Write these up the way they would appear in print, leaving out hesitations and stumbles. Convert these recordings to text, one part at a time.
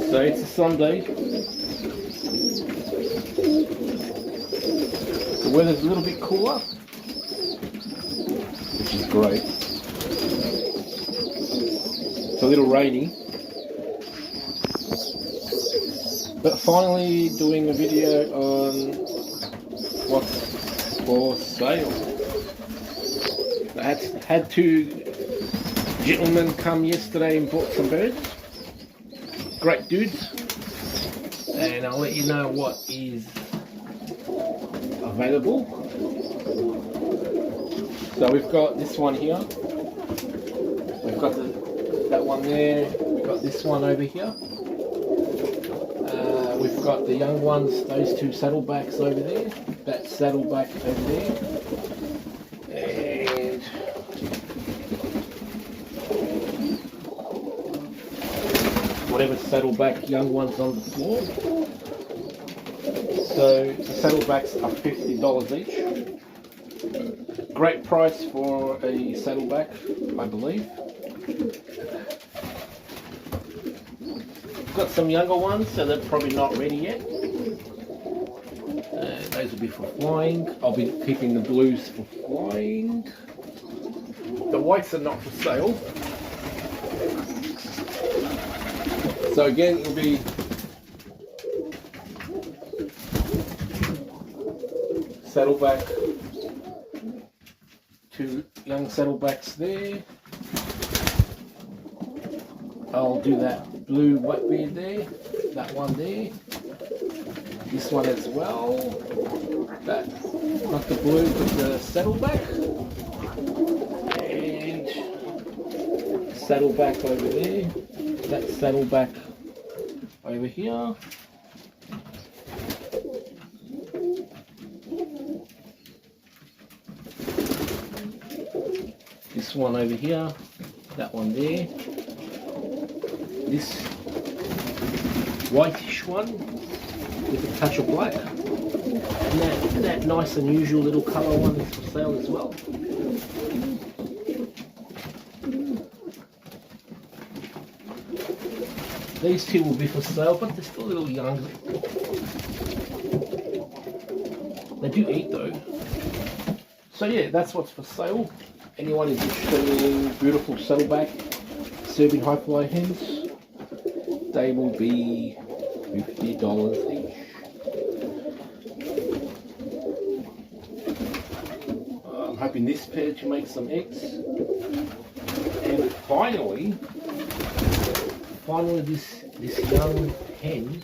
So it's a Sunday. The weather's a little bit cooler, which is great. It's a little rainy. But finally doing a video on what's for sale. I had two gentlemen come yesterday and bought some birds. Great dudes. And I'll let you know what is available. So we've got this one here. We've got that one there. We've got this one over here. We've got the young ones, those two saddlebacks over there. That saddleback over there. And whatever saddleback young ones on the floor. So the saddlebacks are $50 each. Great price for a saddleback, I believe. Got some younger ones, so they're probably not ready yet. Those will be for flying. I'll be keeping the blues for flying. The whites are not for sale. So again, it'll be saddleback, two young saddlebacks there. I'll do that blue whitebeard there, that one there, this one as well, that, not the blue but the saddleback, and saddleback over there, that saddleback over here, this one over here, that one there, this whitish one with a touch of black, and that nice unusual little colour one is for sale as well. These two will be for sale, but they're still a little young. They do eat though. So yeah, that's what's for sale. Anyone is interested in beautiful saddleback Serbian highfly hens, they will be $50 each. I'm hoping this pair to make some eggs. And finally this young hen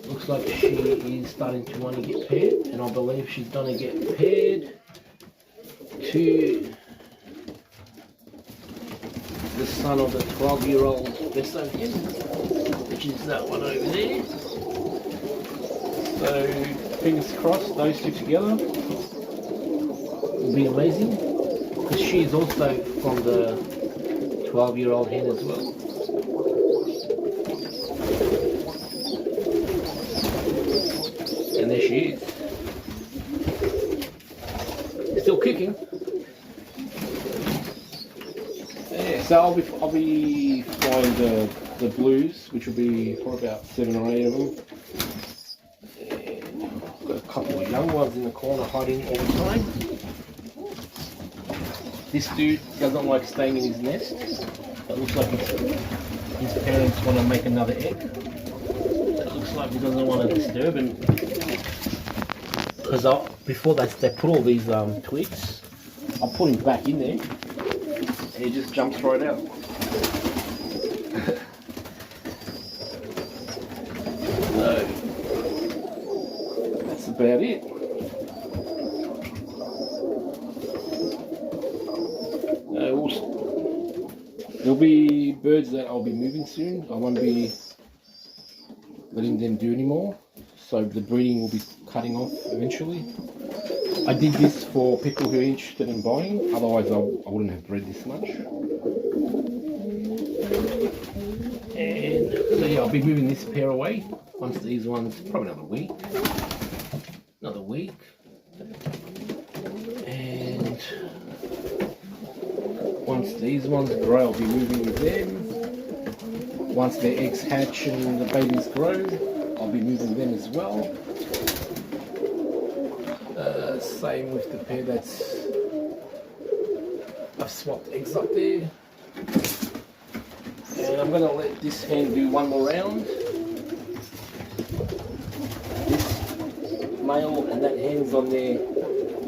looks like she is starting to want to get paired, and I believe she's going to get paired to the son of the 12-year-old Besso hen, which is that one over there. So fingers crossed, those two together will be amazing, because she is also from the 12-year-old hen as well. And there she is, still kicking. So I'll be flying the blues, which will be probably about 7 or 8 of them. And I've got a couple of young ones in the corner hiding all the time. This dude doesn't like staying in his nest. It looks like his parents want to make another egg. It looks like he doesn't want to disturb him. Because before they put all these twigs, I put him back in there. He just jumps right out. So that's about it. There'll be birds that I'll be moving soon. I won't be letting them do anymore. So the breeding will be cutting off eventually. I did this for people who are interested in buying, otherwise I wouldn't have bred this much. And so yeah, I'll be moving this pair away once these ones, probably another week. And once these ones grow, I'll be moving with them. Once their eggs hatch and the babies grow, I'll be moving them as well. Same with the pair that's I've swapped eggs up there. And I'm going to let this hen do one more round. This male and that hen's on there,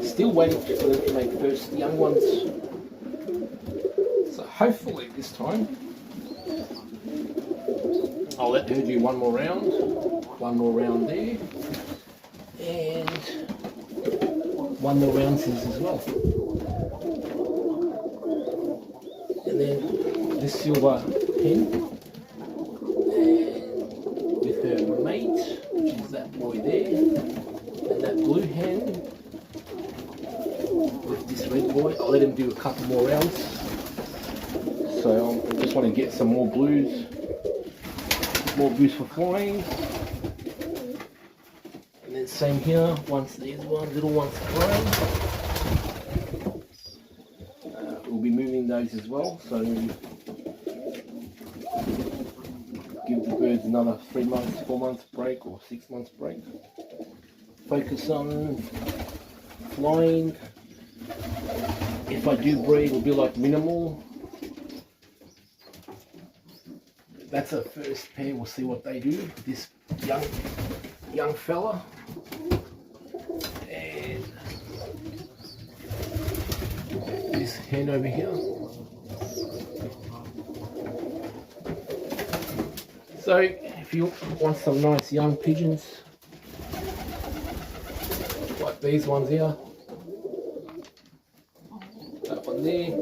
still waiting for them to make first young ones. So hopefully this time I'll let her do one more round there, and one more round as well. And then this silver hen, and with her mate, which is that boy there, and that blue hen with this red boy. I'll let him do a couple more rounds. So I just want to get some more blues for flying. And then same here, once these little ones grow, we'll be moving those as well. So give the birds another 3 months, 4 months break, or 6 months break. Focus on flying. If I do breed, it'll be like minimal. That's our first pair. We'll see what they do. This young fella, and this hen over here. So if you want some nice young pigeons, like these ones here, that one there,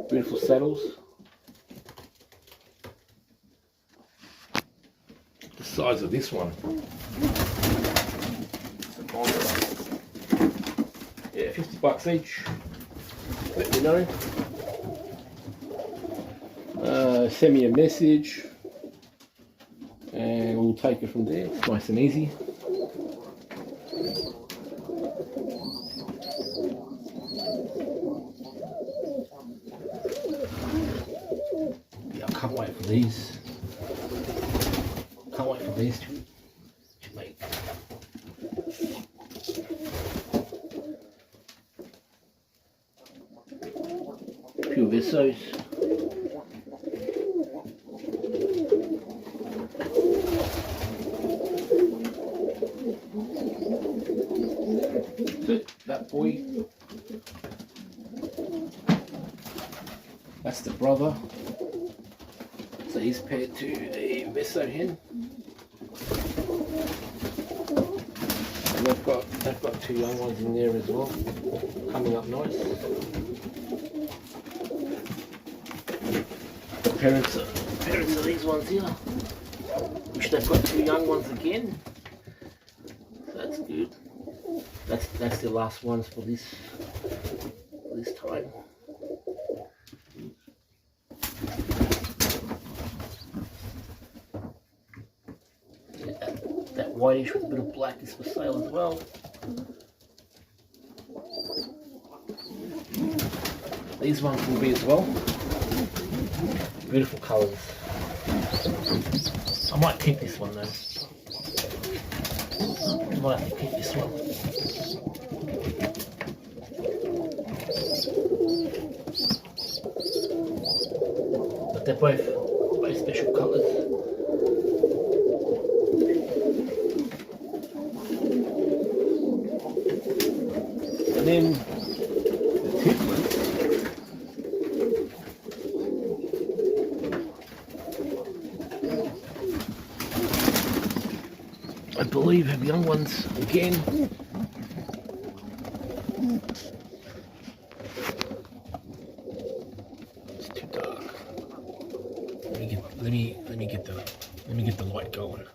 beautiful saddles. The size of this one, yeah, $50 each. Let me know. Send me a message and we'll take it from there. It's nice and easy. Yeah, I can't wait for these. Can't wait for these to make. A few of those. That boy, that's the brother, so he's paired to a Veso hen, and they've got 2 young ones in there as well, coming up nice. The parents of these ones here, which they've got 2 young ones again, so that's good. That's the last ones for this time. Yeah, that whitish with a bit of black is for sale as well. These ones will be as well. Beautiful colours. I might keep this one though. I might have to keep this one. But they're both special colours. And then the tiplets. I believe have young ones again. It's too dark. Let me get the light going.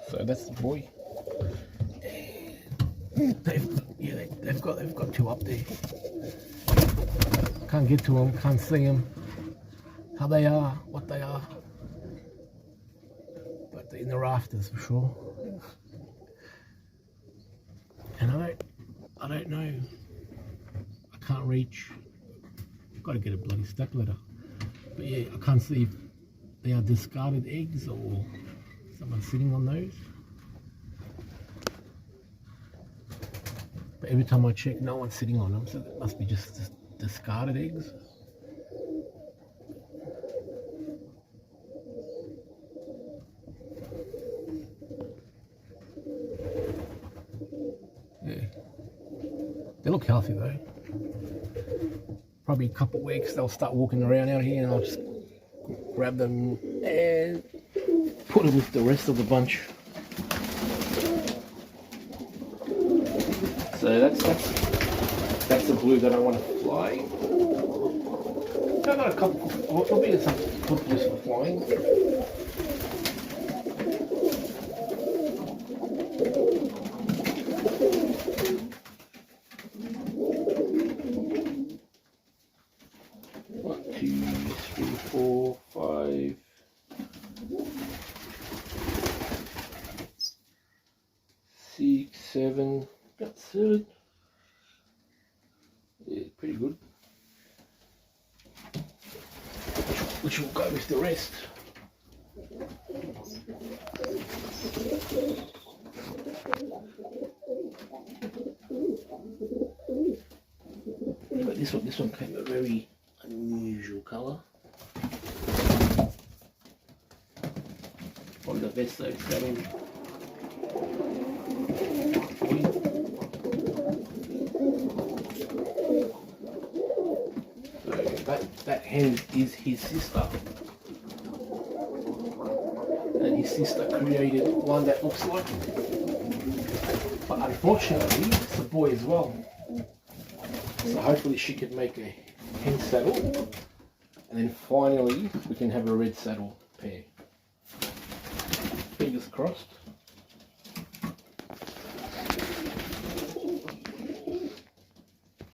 So that's the boy. They've got 2 up there. Can't get to them. Can't see them. How they are, what they are, but they're in the rafters for sure. And I I don't know. I can't reach. I've got to get a bloody step ladder. But yeah, I can't see if they are discarded eggs or someone sitting on those. But every time I check, no one's sitting on them, so it must be just discarded eggs. Yeah, they look healthy though. Probably a couple of weeks they'll start walking around out here, and I'll just grab them and put them with the rest of the bunch. So that's the blue that I want to fly. I've got a couple. I'll be some good blues for flying. One, two, three, four, five. 6, 7. Got 7. Yeah, pretty good. Which will go with the rest. But this one came a very unusual colour. On the vest though, saddle. That hen is his sister, and his sister created one that looks like him, but unfortunately it's a boy as well, so hopefully she can make a hen saddle, and then finally we can have a red saddle pair. Fingers crossed.